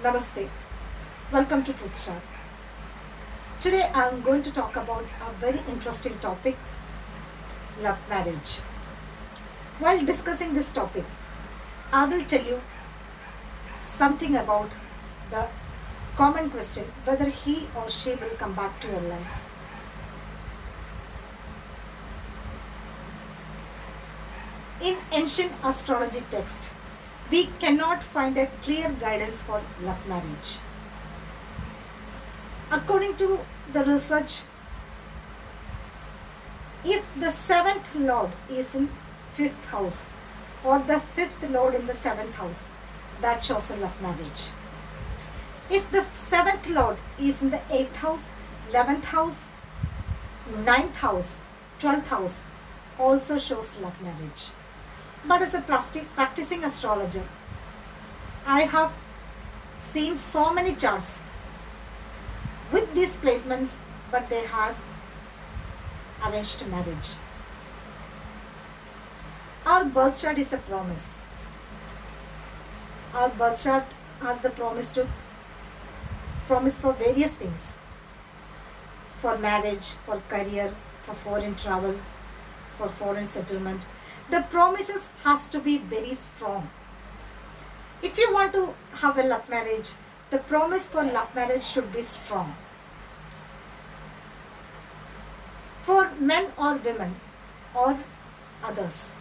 Namaste. Welcome to Truth Star. Today I am going to talk about a very interesting topic, love marriage. While discussing this topic, I will tell you something about the common question whether he or she will come back to your life. In ancient astrology text, we cannot find a clear guidance for love marriage. According to the research, if the seventh lord is in fifth house or the fifth lord in the seventh house, that shows a love marriage. If the seventh lord is in the eighth house, 11th house, ninth house, 12th house, also shows love marriage. But as a practicing astrologer, I have seen so many charts with these placements, but they had arranged marriage. Our birth chart is a promise. Our birth chart has the promise for various things. For marriage, for career, for foreign travel, for foreign settlement. The promises has to be very strong. If you want to have a love marriage, the promise for love marriage should be strong. For men or women or others,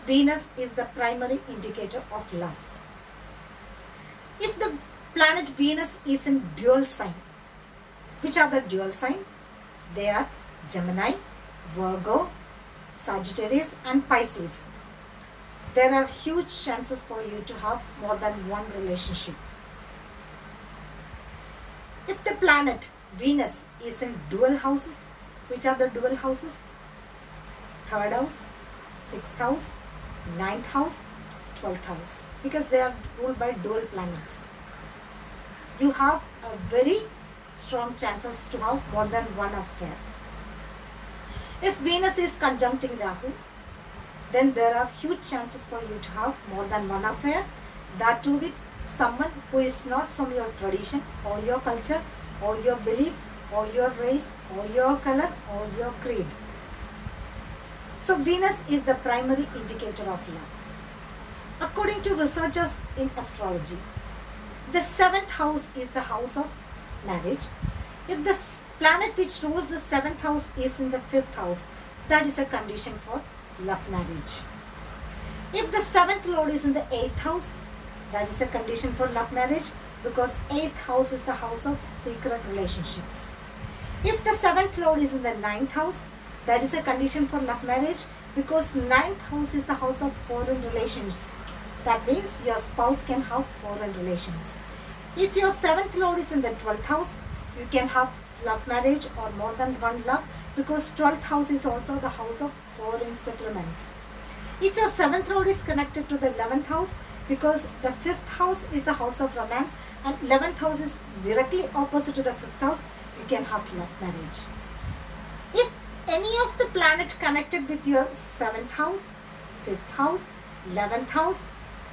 Venus is the primary indicator of love. If the planet Venus is in dual sign, which are the dual sign? They are Gemini, Virgo, Sagittarius and Pisces. There are huge chances for you to have more than one relationship. If the planet Venus is in dual houses, which are the dual houses? Third house, sixth house, ninth house, 12th house, because they are ruled by dual planets. You have a very strong chances to have more than one affair. If Venus is conjuncting Rahu, then there are huge chances for you to have more than one affair, that too with someone who is not from your tradition or your culture or your belief or your race or your color or your creed. So Venus is the primary indicator of love. According to researchers in astrology, the seventh house is the house of marriage. If the planet which rules the seventh house is in the fifth house, that is a condition for love marriage. If the seventh lord is in the eighth house, that is a condition for love marriage, because eighth house is the house of secret relationships. If the seventh lord is in the ninth house, that is a condition for love marriage, because ninth house is the house of foreign relations. That means your spouse can have foreign relations. If your seventh lord is in the 12th house, you can have love marriage or more than one love, because 12th house is also the house of foreign settlements. If your 7th lord is connected to the 11th house, because the 5th house is the house of romance and 11th house is directly opposite to the 5th house, you can have love marriage. If any of the planet connected with your 7th house, 5th house, 11th house,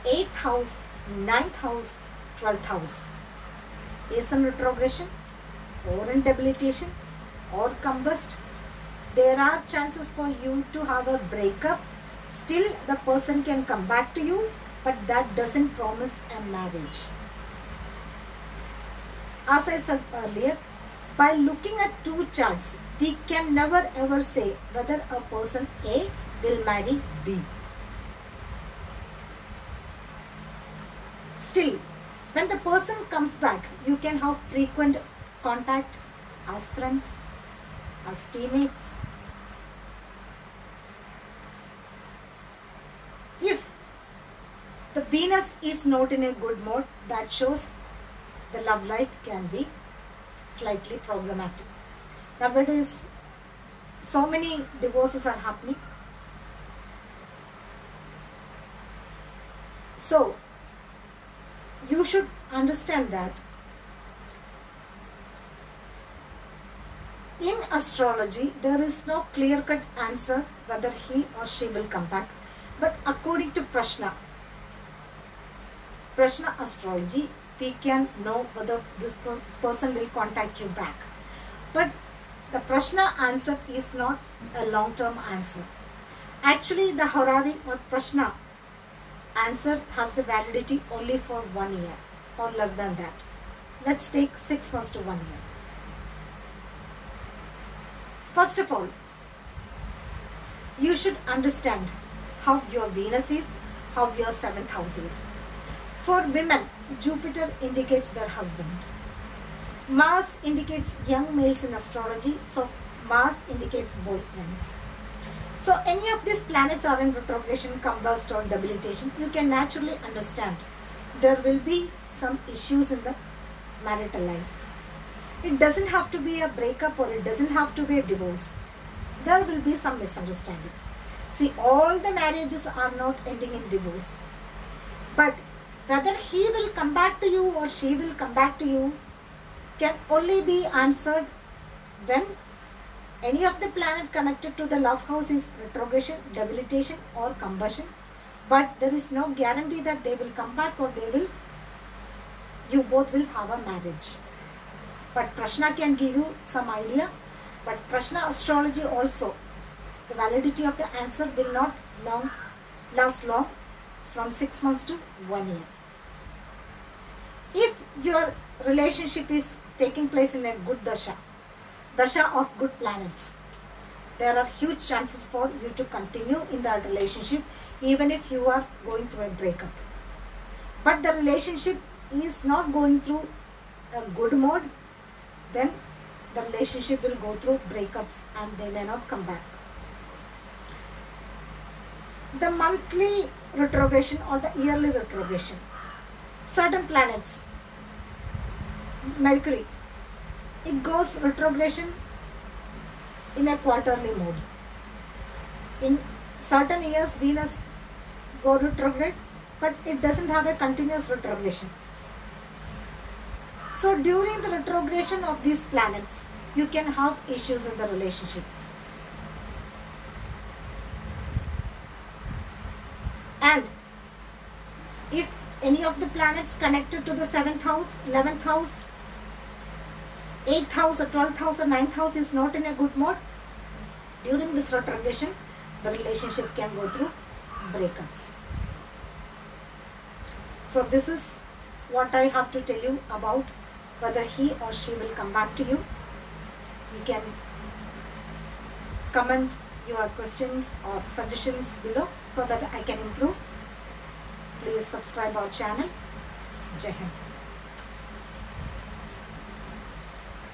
8th house, 9th house, 12th house is in retrogression or in debilitation or combust, there are chances for you to have a breakup. Still the person can come back to you, but that doesn't promise a marriage. As I said earlier, by looking at two charts, we can never ever say whether a person A will marry B. Still, when the person comes back, you can have frequent contact as friends, as teammates. If the Venus is not in a good mode, that shows the love life can be slightly problematic. Nowadays, so many divorces are happening. So, you should understand that in astrology, there is no clear-cut answer whether he or she will come back. But according to Prashna astrology, we can know whether this person will contact you back. But the Prashna answer is not a long-term answer. Actually, the Horari or Prashna answer has the validity only for 1 year or less than that. Let's take 6 months to 1 year. First of all, you should understand how your Venus is, how your 7th house is. For women, Jupiter indicates their husband. Mars indicates young males in astrology, so Mars indicates boyfriends. So any of these planets are in retrogression, combust or debilitation, you can naturally understand there will be some issues in the marital life. It doesn't have to be a breakup or it doesn't have to be a divorce. There will be some misunderstanding. See, all the marriages are not ending in divorce. But whether he will come back to you or she will come back to you can only be answered when any of the planet connected to the love house is retrogression, debilitation or combustion. But there is no guarantee that they will come back or you both will have a marriage. But Prashna can give you some idea. But Prashna astrology also, the validity of the answer will not last long, from 6 months to 1 year. If your relationship is taking place in a good dasha of good planets, there are huge chances for you to continue in that relationship even if you are going through a breakup. But the relationship is not going through a good mode, then the relationship will go through breakups and they may not come back. The monthly retrogression or the yearly retrogression. Certain planets, Mercury, it goes retrogression in a quarterly mode. In certain years, Venus go retrograde, but it doesn't have a continuous retrogression. So during the retrogression of these planets, you can have issues in the relationship. And if any of the planets connected to the 7th house, 11th house, 8th house or 12th house or 9th house is not in a good mode, during this retrogression, the relationship can go through breakups. So this is what I have to tell you about whether he or she will come back to you. You can comment your questions or suggestions below so that I can improve. Please subscribe our channel. Jai Hind.